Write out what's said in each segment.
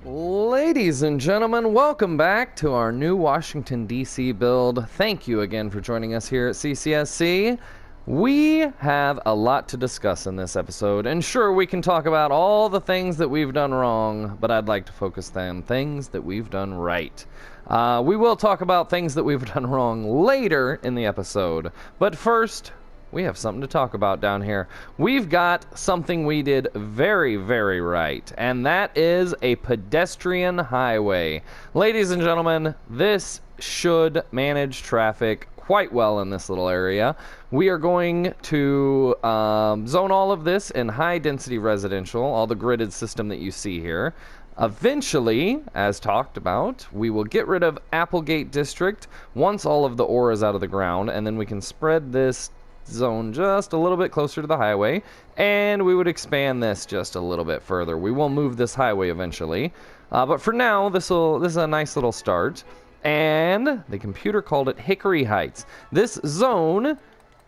Ladies and gentlemen, welcome back to our new Washington, D.C. build. Thank you again for joining us here at CCSC. We have a lot to discuss in this episode, and sure, we can talk about all the things that we've done wrong, but I'd like to focus on things that we've done right. We will talk about things that we've done wrong later in the episode, but first, we have something to talk about down here. We've got something we did very, very right, and that is a pedestrian highway. Ladies and gentlemen, this should manage traffic quite well in this little area. We are going to zone all of this in high-density residential, all the gridded system that you see here. Eventually, as talked about, we will get rid of Applegate District once all of the ore is out of the ground, and then we can spread this zone just a little bit closer to the highway, and we would expand this just a little bit further. We will move this highway eventually, but for now, this is a nice little start. And the computer called it Hickory Heights. This zone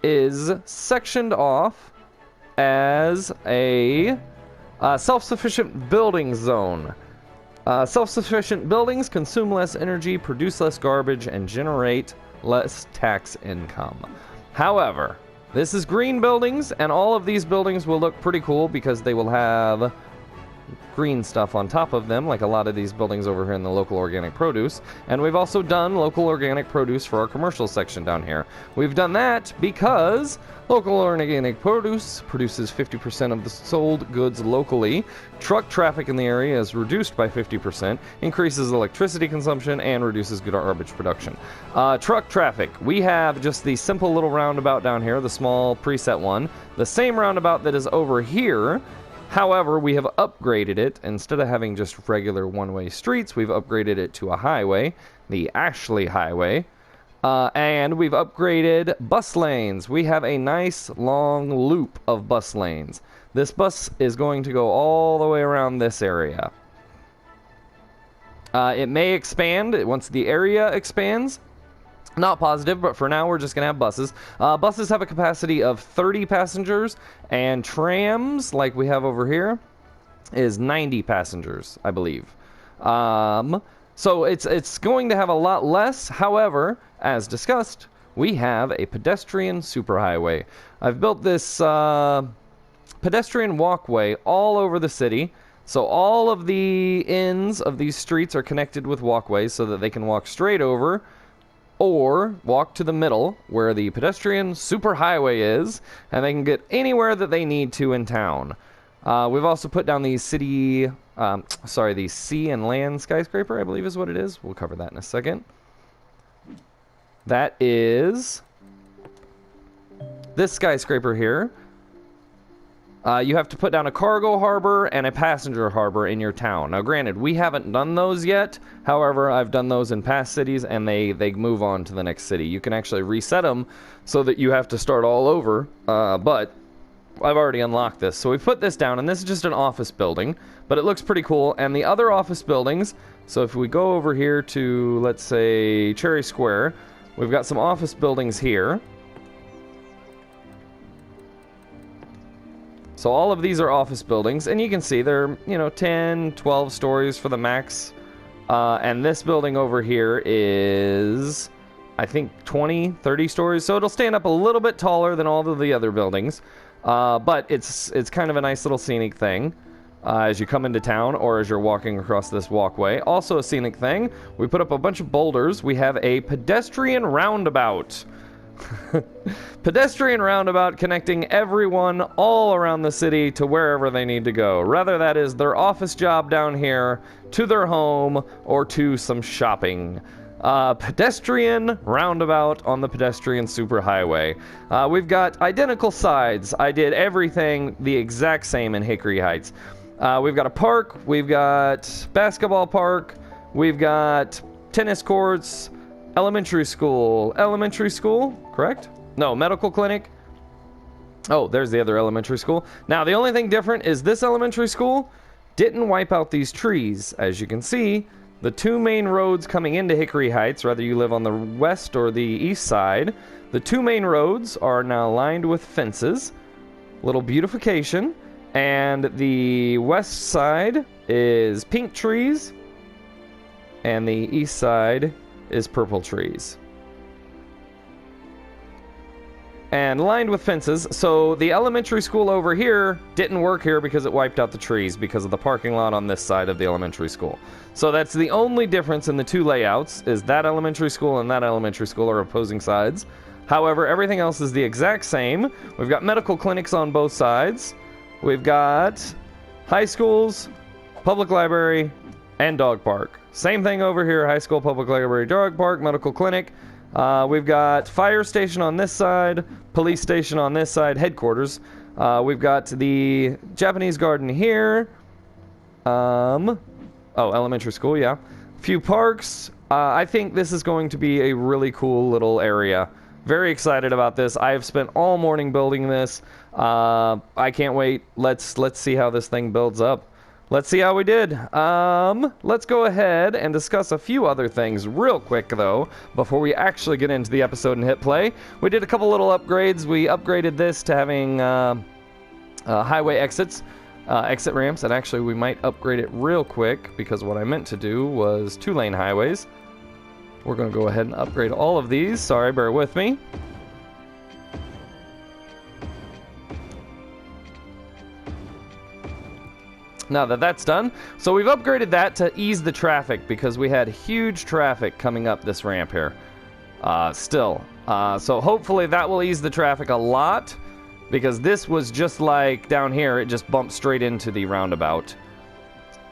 is sectioned off as a self-sufficient building zone. Self-sufficient buildings consume less energy, produce less garbage, and generate less tax income. However, this is green buildings, and all of these buildings will look pretty cool because they will have green stuff on top of them, like a lot of these buildings over here in the local organic produce. And we've also done local organic produce for our commercial section down here. We've done that because local organic produce produces 50% of the sold goods locally. Truck traffic in the area is reduced by 50%, increases electricity consumption, and reduces garbage production. Truck traffic. We have just the simple little roundabout down here, the small preset one. The same roundabout that is over here. However, we have upgraded it. Instead of having just regular one-way streets, we've upgraded it to a highway, the Ashley Highway. And we've upgraded bus lanes. We have a nice long loop of bus lanes. This bus is going to go all the way around this area. It may expand once the area expands. Not positive, but for now we're just going to have buses. Buses have a capacity of 30 passengers, and trams, like we have over here, is 90 passengers, I believe. So it's going to have a lot less. However, as discussed, we have a pedestrian superhighway. I've built this pedestrian walkway all over the city. So all of the ends of these streets are connected with walkways so that they can walk straight over, or walk to the middle where the pedestrian superhighway is, and they can get anywhere that they need to in town. We've also put down the the sea and land skyscraper, I believe is what it is. We'll cover that in a second. That is this skyscraper here. You have to put down a cargo harbor and a passenger harbor in your town. Now, granted, we haven't done those yet. However, I've done those in past cities, and they move on to the next city. You can actually reset them so that you have to start all over, but I've already unlocked this. So we put this down, and this is just an office building, but it looks pretty cool. And the other office buildings, so if we go over here to, let's say, Cherry Square, we've got some office buildings here. So all of these are office buildings, and you can see they're, 10, 12 stories for the max. And this building over here is, I think, 20, 30 stories. So it'll stand up a little bit taller than all of the other buildings. But it's kind of a nice little scenic thing as you come into town or as you're walking across this walkway. Also a scenic thing, we put up a bunch of boulders. We have a pedestrian roundabout. Pedestrian roundabout connecting everyone all around the city to wherever they need to go. Rather that is their office job down here, to their home, or to some shopping. Pedestrian roundabout on the pedestrian superhighway. We've got identical sides. I did everything the exact same in Hickory Heights. We've got a park, we've got basketball park, we've got tennis courts, elementary school, correct? No, medical clinic. Oh, there's the other elementary school. Now, the only thing different is this elementary school didn't wipe out these trees. As you can see, the two main roads coming into Hickory Heights, whether you live on the west or the east side, the two main roads are now lined with fences. Little beautification. And the west side is pink trees, and the east side is purple trees. And lined with fences. So the elementary school over here didn't work here because it wiped out the trees because of the parking lot on this side of the elementary school. So that's the only difference in the two layouts, is that elementary school and that elementary school are opposing sides. However, everything else is the exact same. We've got medical clinics on both sides. We've got high schools, public library, and dog park. Same thing over here, high school, public library, dog park, medical clinic. We've got fire station on this side, police station on this side, headquarters. We've got the Japanese garden here. Elementary school, yeah. A few parks. I think this is going to be a really cool little area. Very excited about this. I have spent all morning building this. I can't wait. Let's see how this thing builds up. Let's see how we did. Let's go ahead and discuss a few other things real quick, though, before we actually get into the episode and hit play. We did a couple little upgrades. We upgraded this to having highway exits, exit ramps, and actually we might upgrade it real quick because what I meant to do was 2-lane highways. We're going to go ahead and upgrade all of these. Sorry, bear with me. Now that that's done, so we've upgraded that to ease the traffic because we had huge traffic coming up this ramp here. So hopefully that will ease the traffic a lot because this was just like down here, it just bumped straight into the roundabout.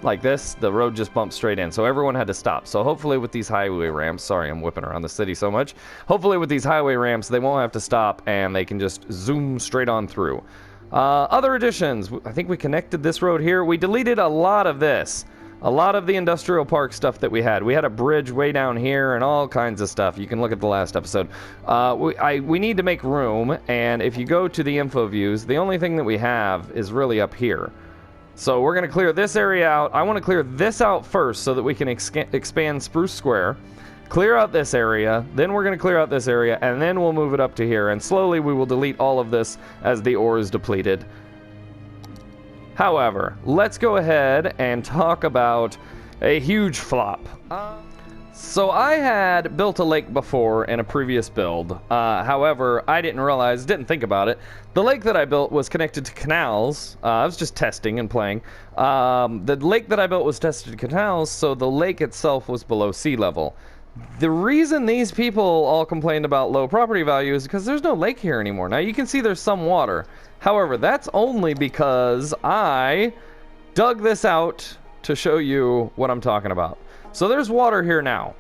Like this, the road just bumped straight in, so everyone had to stop. So hopefully with these highway ramps, sorry I'm whipping around the city so much, hopefully with these highway ramps they won't have to stop and they can just zoom straight on through. Other additions, I think we connected this road here. We deleted a lot of this. A lot of the industrial park stuff that we had. We had a bridge way down here and all kinds of stuff. You can look at the last episode. We need to make room, and if you go to the info views, the only thing that we have is really up here. So we're going to clear this area out. I want to clear this out first so that we can expand Spruce Square. Clear out this area, then we're going to clear out this area, and then we'll move it up to here, and slowly we will delete all of this as the ore is depleted. However, let's go ahead and talk about a huge flop. So I had built a lake before in a previous build. However, I didn't think about it. The lake that I built was connected to canals. I was just testing and playing. The lake that I built was tested to canals, so the lake itself was below sea level. The reason these people all complained about low property value is because there's no lake here anymore. Now you can see there's some water. However, that's only because I dug this out to show you what I'm talking about. So there's water here now.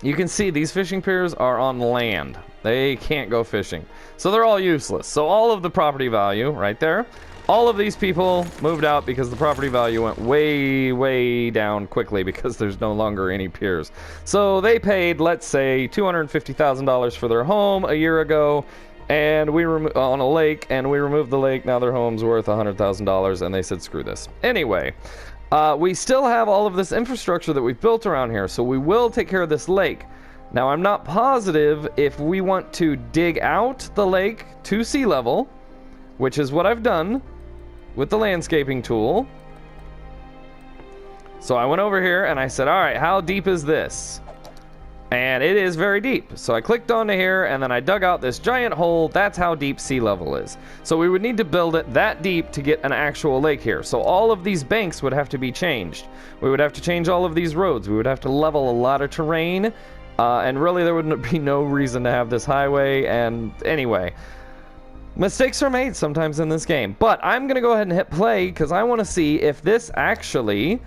You can see these fishing piers are on land. They can't go fishing. So they're all useless. So all of the property value right there, all of these people moved out because the property value went way, way down quickly because there's no longer any piers. So they paid, let's say, $250,000 for their home a year ago, and on a lake, and we removed the lake. Now their home's worth $100,000, and they said, screw this. Anyway, we still have all of this infrastructure that we've built around here, so we will take care of this lake. Now, I'm not positive if we want to dig out the lake to sea level, which is what I've done with the landscaping tool. So I went over here and I said, all right, how deep is this? And it is very deep. So I clicked onto here and then I dug out this giant hole. That's how deep sea level is. So we would need to build it that deep to get an actual lake here. So all of these banks would have to be changed. We would have to change all of these roads. We would have to level a lot of terrain. And really there would be no reason to have this highway. And anyway, mistakes are made sometimes in this game. But I'm going to go ahead and hit play because I want to see if this actually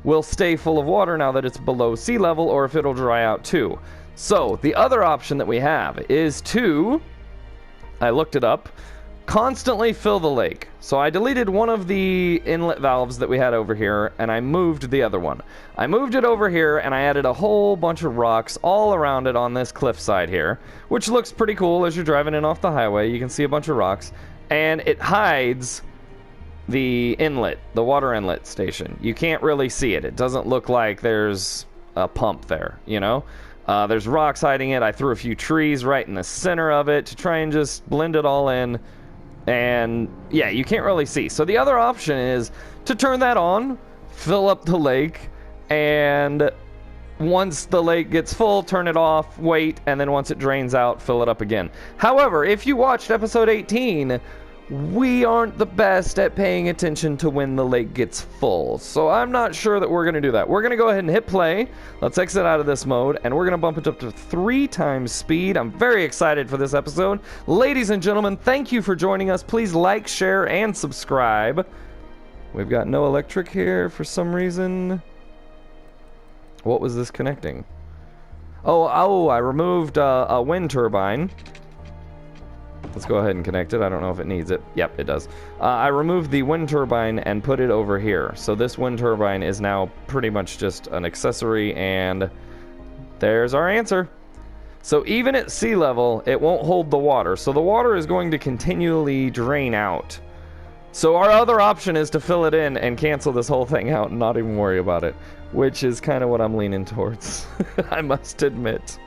will stay full of water now that it's below sea level, or if it'll dry out too. So the other option that we have is to, I looked it up, constantly fill the lake. So I deleted one of the inlet valves that we had over here and I moved the other one. I moved it over here and I added a whole bunch of rocks all around it on this cliffside here, which looks pretty cool as you're driving in off the highway. You can see a bunch of rocks and it hides the inlet, the water inlet station. You can't really see it. It doesn't look like there's a pump there, you know? There's rocks hiding it. I threw a few trees right in the center of it to try and just blend it all in. And yeah, you can't really see. So the other option is to turn that on, fill up the lake, and once the lake gets full, turn it off, wait, and then once it drains out, fill it up again. However, if you watched episode 18, we aren't the best at paying attention to when the lake gets full. So I'm not sure that we're going to do that. We're going to go ahead and hit play. Let's exit out of this mode, and we're going to bump it up to 3 times speed. I'm very excited for this episode. Ladies and gentlemen, thank you for joining us. Please like, share, and subscribe. We've got no electric here for some reason. What was this connecting? Oh, I removed a wind turbine. Let's go ahead and connect it. I don't know if it needs it. Yep, it does. I removed the wind turbine and put it over here. So this wind turbine is now pretty much just an accessory, and there's our answer. So even at sea level, it won't hold the water. So the water is going to continually drain out. So our other option is to fill it in and cancel this whole thing out and not even worry about it, which is kind of what I'm leaning towards. I must admit.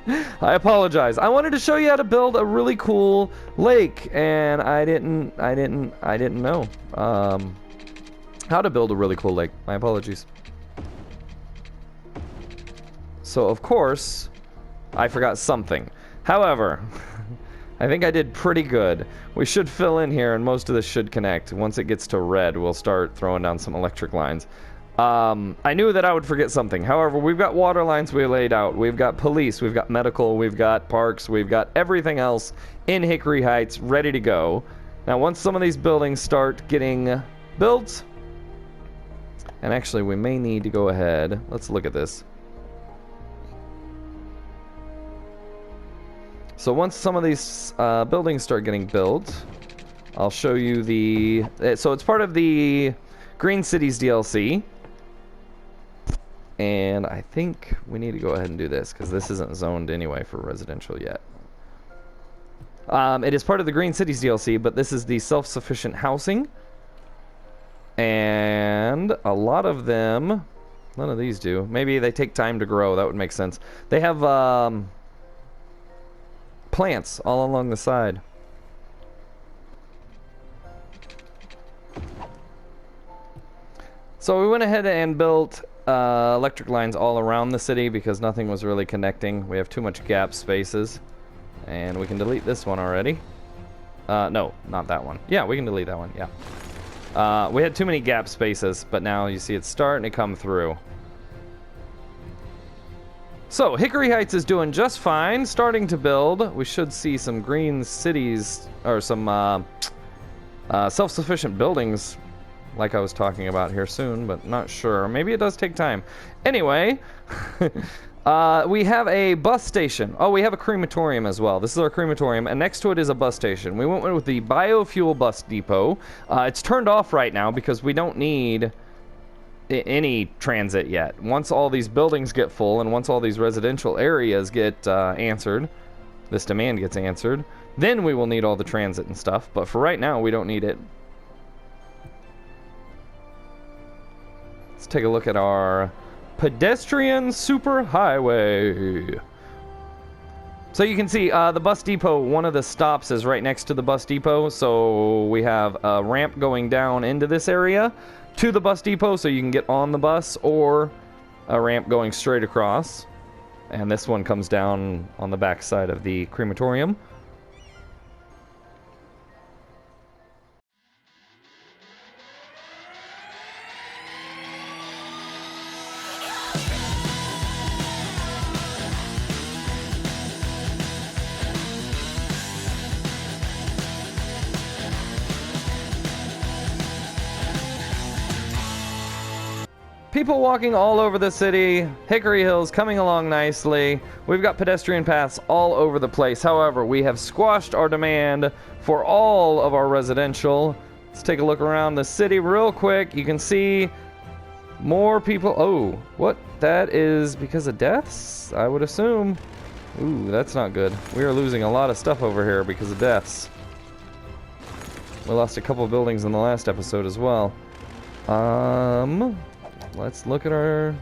I apologize. I wanted to show you how to build a really cool lake, and I didn't know how to build a really cool lake. My apologies. So of course, I forgot something. However, I think I did pretty good. We should fill in here, and most of this should connect. Once it gets to red, we'll start throwing down some electric lines. I knew that I would forget something. However, we've got water lines we laid out. We've got police. We've got medical. We've got parks. We've got everything else in Hickory Heights ready to go. Now, once some of these buildings start getting built, and actually, we may need to go ahead. Let's look at this. So once some of these buildings start getting built, I'll show you the... So it's part of the Green Cities DLC. And I think we need to go ahead and do this, because this isn't zoned anyway for residential yet. It is part of the Green Cities DLC, but this is the self-sufficient housing. And a lot of them... None of these do. Maybe they take time to grow. That would make sense. They have... plants all along the side. So we went ahead and built electric lines all around the city because nothing was really connecting. We have too much gap spaces. And we can delete this one already. No, not that one. Yeah, we can delete that one, yeah. We had too many gap spaces, but now you see it's starting to come through. So, Hickory Heights is doing just fine, starting to build. We should see some green cities, or some self-sufficient buildings, like I was talking about here soon, but not sure. Maybe it does take time. Anyway, we have a bus station. Oh, we have a crematorium as well. This is our crematorium, and next to it is a bus station. We went with the biofuel bus depot. It's turned off right now because we don't need... any transit yet. Once all these buildings get full and once all these residential areas get answered, this demand gets answered, then we will need all the transit and stuff, but for right now we don't need it. Let's take a look at our pedestrian superhighway. So you can see the bus depot, one of the stops is right next to the bus depot, so we have a ramp going down into this area to the bus depot so you can get on the bus, or a ramp going straight across. And this one comes down on the back side of the crematorium. People walking all over the city. Hickory Hills coming along nicely. We've got pedestrian paths all over the place. However, we have squashed our demand for all of our residential. Let's take a look around the city real quick. You can see more people. Oh, what? That is because of deaths, I would assume. Ooh, that's not good. We are losing a lot of stuff over here because of deaths. We lost a couple of buildings in the last episode as well. Let's look at our...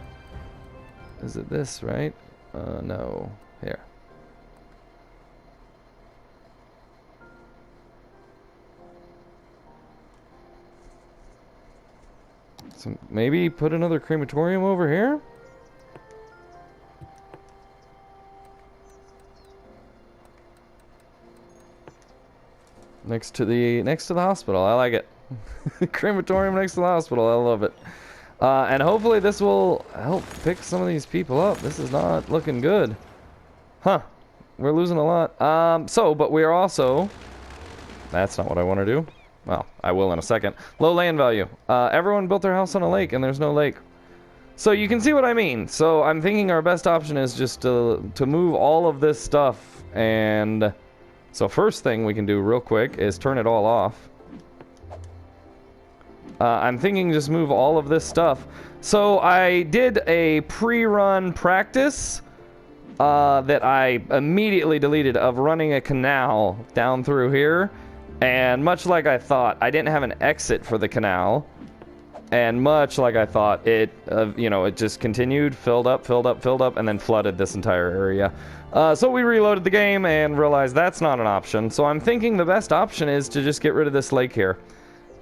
Is it this, right? No. Here. So maybe put another crematorium over here? Next to the hospital. I like it. Crematorium next to the hospital. I love it. And hopefully this will help pick some of these people up. This is not looking good. Huh. We're losing a lot. But we are also... That's not what I want to do. Well, I will in a second. Low land value. Everyone built their house on a lake, and there's no lake. So you can see what I mean. So I'm thinking our best option is just to move all of this stuff. And so first thing we can do real quick is turn it all off. I'm thinking just move all of this stuff. So I did a pre-run practice that I immediately deleted of running a canal down through here. And much like I thought, I didn't have an exit for the canal. And much like I thought, it, it just continued, filled up, and then flooded this entire area. So we reloaded the game and realized that's not an option. So I'm thinking the best option is to just get rid of this lake here.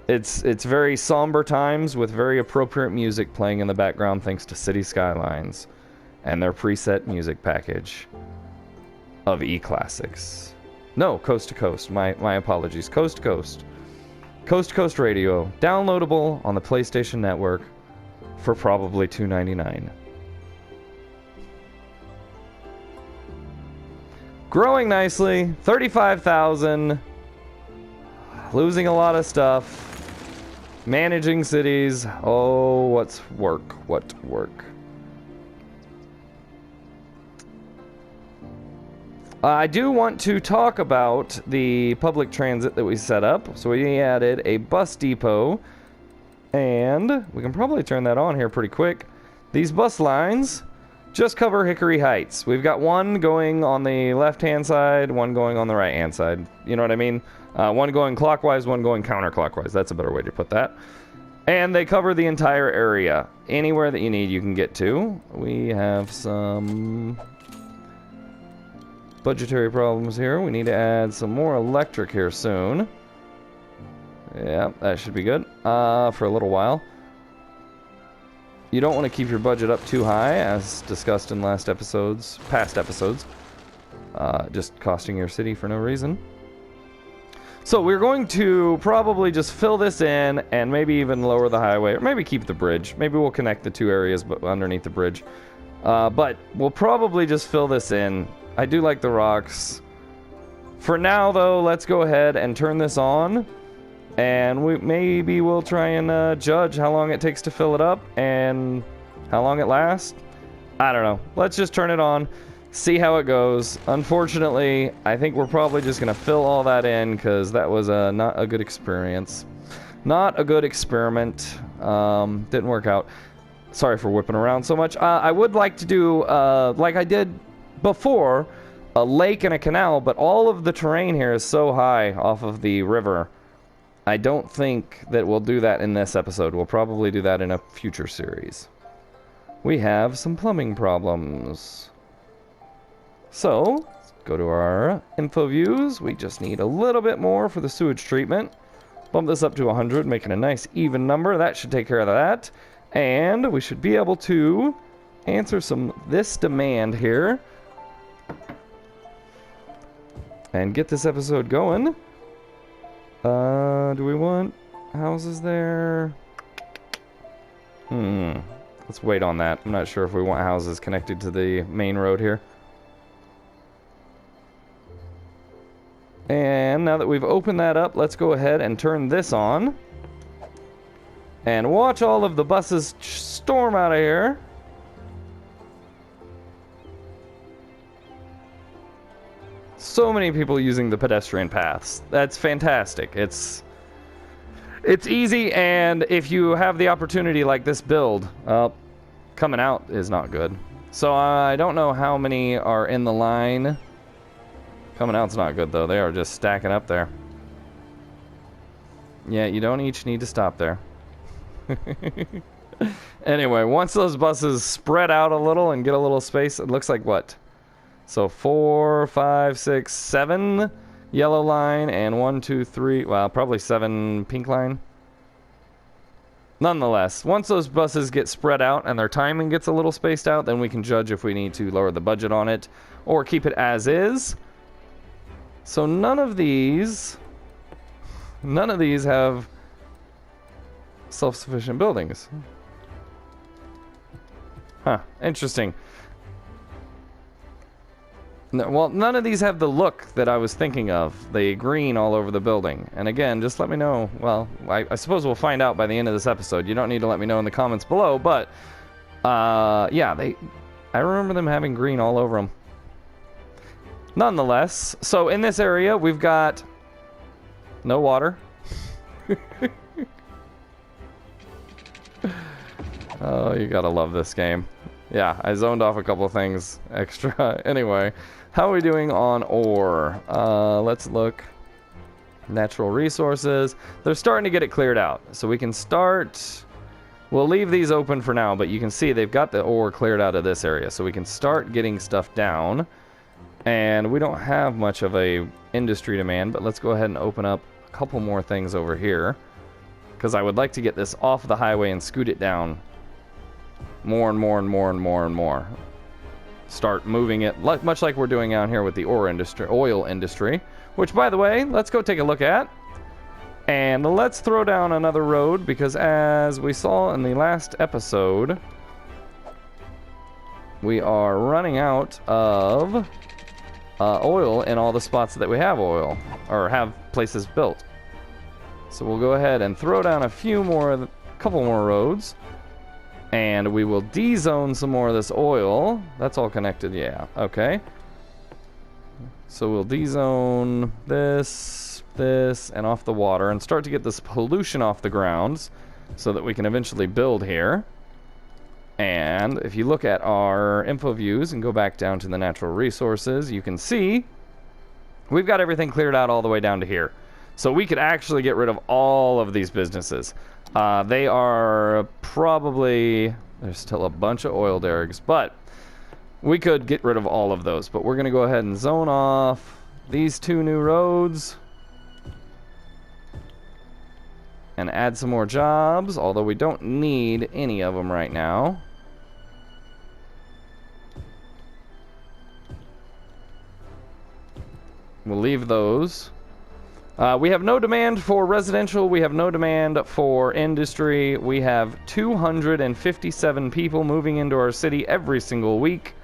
It's very somber times with very appropriate music playing in the background thanks to City Skylines and their preset music package of E-Classics. No, Coast to Coast. My apologies. Coast to Coast. Coast to Coast Radio. Downloadable on the PlayStation Network for probably $2.99. Growing nicely. 35,000. Losing a lot of stuff. Managing cities. Oh, what work. I do want to talk about the public transit that we set up. So we added a bus depot, and we can probably turn that on here pretty quick. These bus lines just cover Hickory Heights. We've got one going on the left-hand side, one going on the right-hand side. You know what I mean? One going clockwise, one going counterclockwise. That's a better way to put that. And they cover the entire area. Anywhere that you need, you can get to. We have some budgetary problems here. We need to add some more electric here soon. Yeah, that should be good for a little while. You don't want to keep your budget up too high, as discussed in past episodes. Just costing your city for no reason. So we're going to probably just fill this in and maybe even lower the highway, or maybe keep the bridge. Maybe we'll connect the two areas but underneath the bridge. But we'll probably just fill this in. I do like the rocks. For now, though, let's go ahead and turn this on. And maybe we'll try and judge how long it takes to fill it up and how long it lasts. I don't know. Let's just turn it on, see how it goes. Unfortunately, I think we're probably just going to fill all that in because that was not a good experience. Not a good experiment. Didn't work out. Sorry for whipping around so much. I would like to do, like I did before, a lake and a canal, but all of the terrain here is so high off of the river. I don't think that we'll do that in this episode. We'll probably do that in a future series. We have some plumbing problems. So, go to our info views. We just need a little bit more for the sewage treatment. Bump this up to 100, making a nice even number. That should take care of that. And we should be able to answer this demand here. And get this episode going. Do we want houses there? Let's wait on that. I'm not sure if we want houses connected to the main road here. And now that we've opened that up, let's go ahead and turn this on. And watch all of the buses storm out of here. So many people using the pedestrian paths. That's fantastic. It's easy, and if you have the opportunity like this build, coming out is not good. So I don't know how many are in the line. Coming out's not good, though. They are just stacking up there. Yeah, you don't each need to stop there. Anyway, once those buses spread out a little and get a little space, it looks like what? So 4, 5, 6, 7 yellow line and 1, 2, 3. Well, probably 7 pink line. Nonetheless, once those buses get spread out and their timing gets a little spaced out, then we can judge if we need to lower the budget on it or keep it as is. So none of these have self-sufficient buildings. Huh, interesting. No, well, none of these have the look that I was thinking of, the green all over the building. And again, just let me know. Well, I suppose we'll find out by the end of this episode. You don't need to let me know in the comments below, but yeah, I remember them having green all over them. Nonetheless, so in this area, we've got no water. Oh, you gotta love this game. Yeah, I zoned off a couple of things extra. Anyway, how are we doing on ore? Let's look. Natural resources. They're starting to get it cleared out. So we can start... We'll leave these open for now, but you can see they've got the ore cleared out of this area. So we can start getting stuff down. And we don't have much of a industry demand, but let's go ahead and open up a couple more things over here. Because I would like to get this off the highway and scoot it down more and more and more and more and more. Start moving it, much like we're doing out here with the oil industry, which, by the way, let's go take a look at. And let's throw down another road, because as we saw in the last episode, we are running out of oil in all the spots that we have oil, or have places built. So we'll go ahead and throw down a couple more roads. And we will D-zone some more of this oil. That's all connected, yeah. Okay. So we'll D-zone this, and off the water, and start to get this pollution off the grounds so that we can eventually build here. And if you look at our info views and go back down to the natural resources, you can see we've got everything cleared out all the way down to here. So we could actually get rid of all of these businesses. They are probably... There's still a bunch of oil derricks, but we could get rid of all of those. But we're going to go ahead and zone off these two new roads and add some more jobs, although we don't need any of them right now. We'll leave those. We have no demand for residential. We have no demand for industry. We have 257 people moving into our city every single week.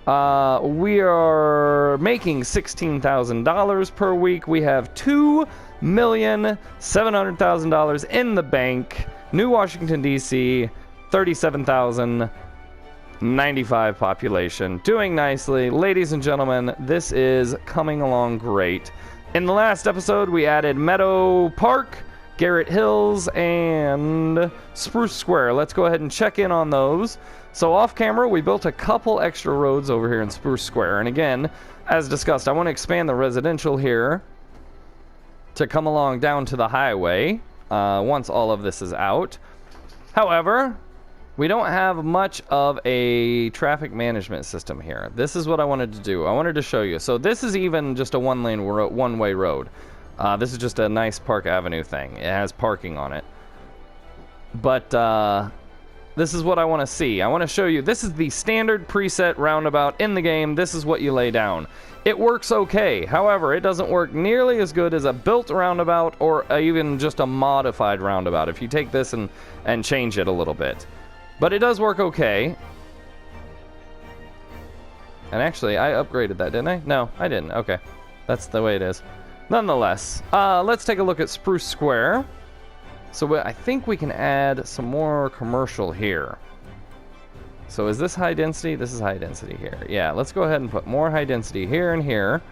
We are making $16,000 per week. We have $2,700,000 in the bank. New Washington, D.C., 37,095 population. Doing nicely. Ladies and gentlemen, this is coming along great. In the last episode, we added Meadow Park, Garrett Hills, and Spruce Square. Let's go ahead and check in on those. So off camera, we built a couple extra roads over here in Spruce Square. And again, as discussed, I want to expand the residential here to come along down to the highway once all of this is out. However, we don't have much of a traffic management system here. This is what I wanted to do. I wanted to show you. So this is even just a one-way road. This is just a nice Park Avenue thing. It has parking on it. But this is what I want to see. I want to show you. This is the standard preset roundabout in the game. This is what you lay down. It works okay. However, it doesn't work nearly as good as a built roundabout or even just a modified roundabout if you take this and change it a little bit. But it does work okay. And actually, I upgraded that, didn't I? No, I didn't. Okay. That's the way it is. Nonetheless, let's take a look at Spruce Square. So I think we can add some more commercial here. So is this high density? This is high density here. Yeah, let's go ahead and put more high density here and here.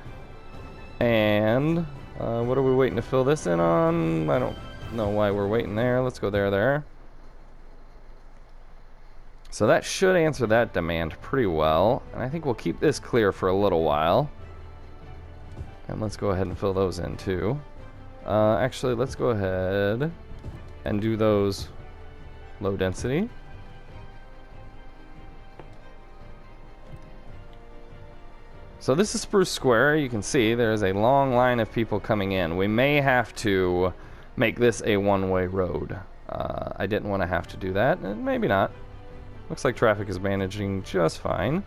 And what are we waiting to fill this in on? I don't know why we're waiting there. Let's go there. So that should answer that demand pretty well. And I think we'll keep this clear for a little while. And let's go ahead and fill those in too. Actually, let's go ahead and do those low density. So this is Spruce Square. You can see there's a long line of people coming in. We may have to make this a one-way road. I didn't want to have to do that. Maybe not. Looks like traffic is managing just fine.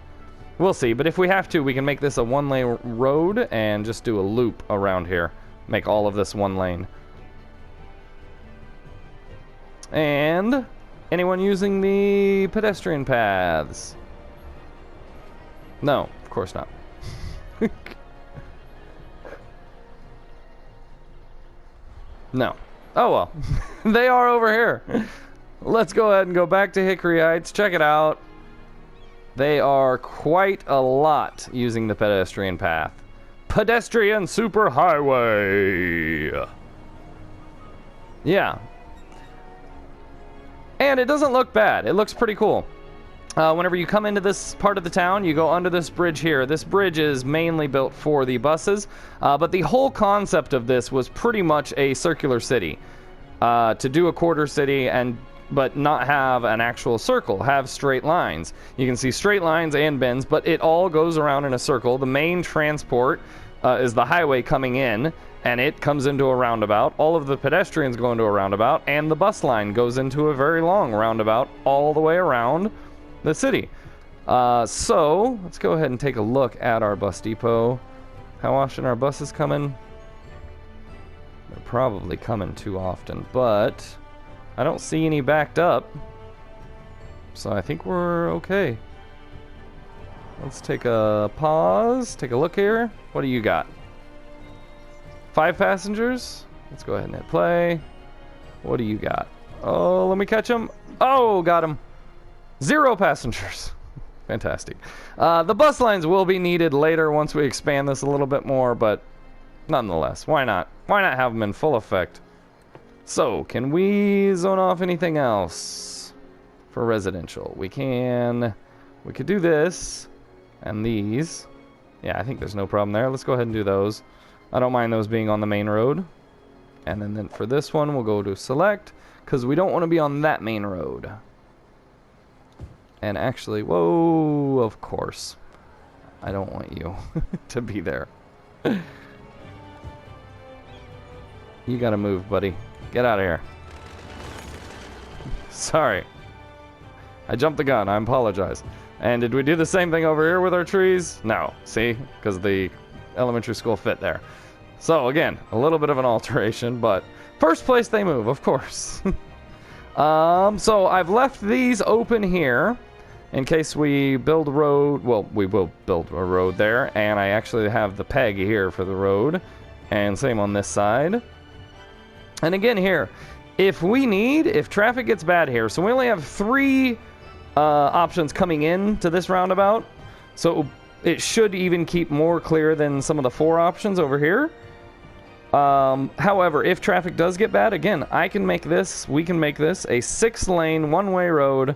We'll see, but if we have to, we can make this a one-lane road and just do a loop around here. Make all of this one lane. And anyone using the pedestrian paths? No, of course not. No. Oh well. They are over here. Let's go ahead and go back to Hickory Heights. Check it out. They are quite a lot using the pedestrian path. Pedestrian superhighway. Yeah. And it doesn't look bad. It looks pretty cool. Whenever you come into this part of the town, you go under this bridge here. This bridge is mainly built for the buses, but the whole concept of this was pretty much a circular city. To do a quarter city but not have an actual circle, have straight lines. You can see straight lines and bends, but it all goes around in a circle. The main transport is the highway coming in, and it comes into a roundabout. All of the pedestrians go into a roundabout, and the bus line goes into a very long roundabout all the way around the city. So let's go ahead and take a look at our bus depot. How often are buses coming? They're probably coming too often, but I don't see any backed up, so I think we're okay. Let's take a pause, take a look here. What do you got? 5 passengers? Let's go ahead and hit play. What do you got? Oh, let me catch him. Oh, got him. 0 passengers. Fantastic. The bus lines will be needed later once we expand this a little bit more, but nonetheless, why not? Why not have them in full effect? So, can we zone off anything else for residential? We could do this and these. Yeah, I think there's no problem there. Let's go ahead and do those. I don't mind those being on the main road. And then for this one, we'll go to select, because we don't want to be on that main road. And actually, whoa, of course. I don't want you to be there. You gotta move, buddy. Get out of here. Sorry. I jumped the gun. I apologize. And did we do the same thing over here with our trees? No. See? Because the elementary school fit there. So, again, a little bit of an alteration, but first place they move, of course. So I've left these open here in case we build a road. Well, we will build a road there, and I actually have the peg here for the road, and same on this side. And again here, if traffic gets bad here, so we only have 3 options coming in to this roundabout, so it should even keep more clear than some of the 4 options over here. However, if traffic does get bad, again, we can make this a 6-lane, one-way road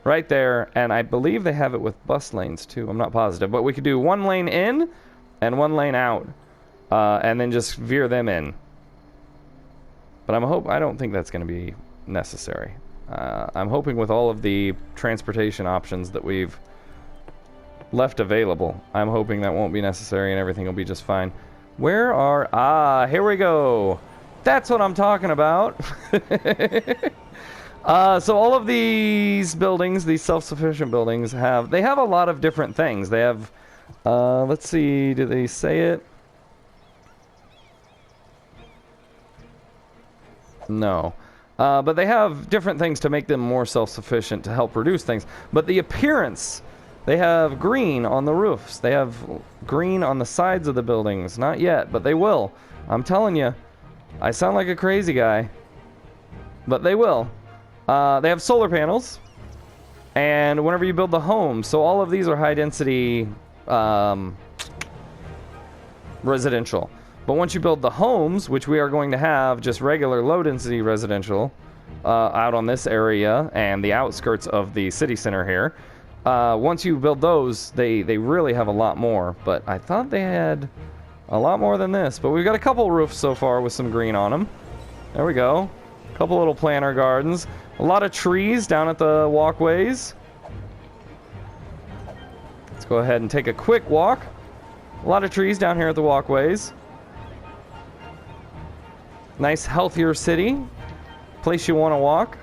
right there, and I believe they have it with bus lanes too. I'm not positive, but we could do 1 lane in and 1 lane out, and then just veer them in. But I don't think that's going to be necessary. I'm hoping with all of the transportation options that we've left available, I'm hoping that won't be necessary and everything will be just fine. Here we go. That's what I'm talking about. So all of these buildings, these self-sufficient buildings, have a lot of different things. They have, let's see, do they say it? No. But they have different things to make them more self-sufficient to help reduce things. But the appearance, they have green on the roofs. They have green on the sides of the buildings. Not yet, but they will. I'm telling you, I sound like a crazy guy. But they will. They have solar panels. And whenever you build the homes, so all of these are high-density residential. But once you build the homes, which we are going to have just regular low-density residential out on this area and the outskirts of the city center here, once you build those, they really have a lot more. But I thought they had a lot more than this. But we've got a couple roofs so far with some green on them. There we go. A couple little planter gardens. A lot of trees down at the walkways. Let's go ahead and take a quick walk. A lot of trees down here at the walkways. Nice, healthier city. Place you want to walk.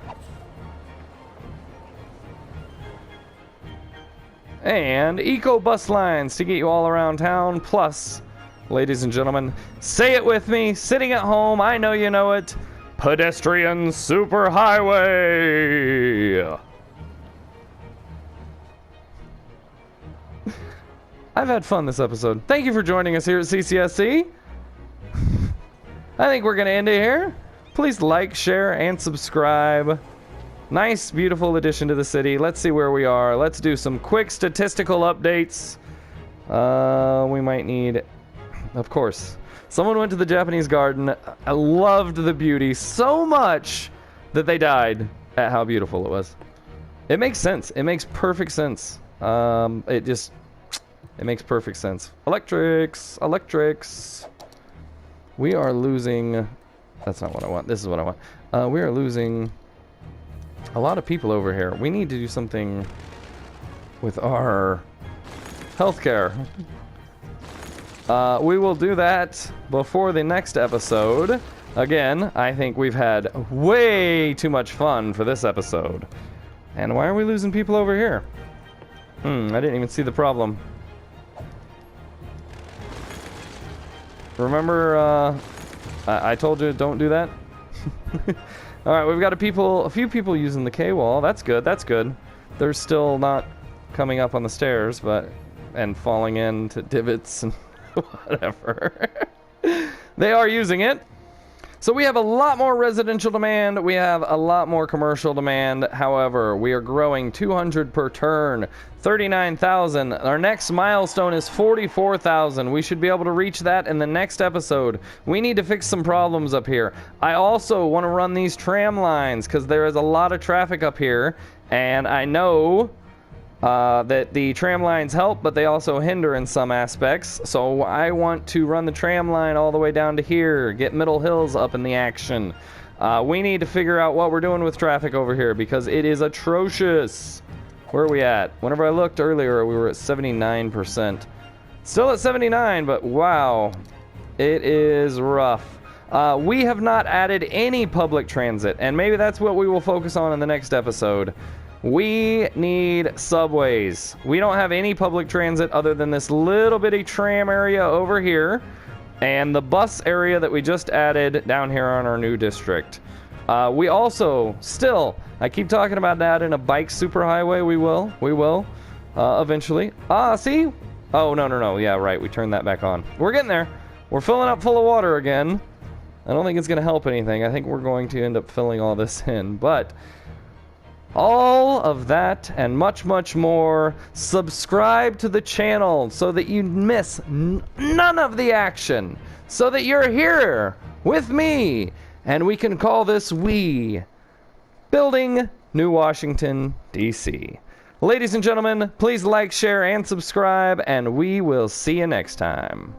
and eco bus lines to get you all around town. Plus, ladies and gentlemen, say it with me, sitting at home, I know you know it, pedestrian superhighway. I've had fun this episode. Thank you for joining us here at CCSC. I think we're going to end it here. Please like, share, and subscribe. Nice, beautiful addition to the city. Let's see where we are. Let's do some quick statistical updates. We might need... Of course. Someone went to the Japanese garden. I loved the beauty so much that they died at how beautiful it was. It makes sense. It makes perfect sense. It makes perfect sense. Electrics. We are losing... That's not what I want. This is what I want. We are losing a lot of people over here. We need to do something with our healthcare. We will do that before the next episode. Again, I think we've had way too much fun for this episode. And why are we losing people over here? I didn't even see the problem. Remember, I told you don't do that? Alright, we've got a few people using the K-wall. That's good, that's good. They're still not coming up on the stairs, and falling into divots and whatever. They are using it. So we have a lot more residential demand. We have a lot more commercial demand. However, we are growing 200 per turn. 39,000. Our next milestone is 44,000. We should be able to reach that in the next episode. We need to fix some problems up here. I also want to run these tram lines because there is a lot of traffic up here. And I know that the tram lines help, but they also hinder in some aspects. So I want to run the tram line all the way down to here, get Middle Hills up in the action. We need to figure out what we're doing with traffic over here because it is atrocious. Where are we at? Whenever I looked earlier, we were at 79%. Still at 79, but wow, it is rough. We have not added any public transit, and maybe that's what we will focus on in the next episode. We need subways. We don't have any public transit other than this little bitty tram area over here and the bus area that we just added down here on our new district. We also still, I keep talking about that in a bike superhighway. We will eventually. See? Oh, no. Yeah, right. We turned that back on. We're getting there. We're filling up full of water again. I don't think it's going to help anything. I think we're going to end up filling all this in, but all of that and much, much more. Subscribe to the channel so that you miss none of the action. So that you're here with me. And we can call this Building New Washington, D.C. Ladies and gentlemen, please like, share, and subscribe. And we will see you next time.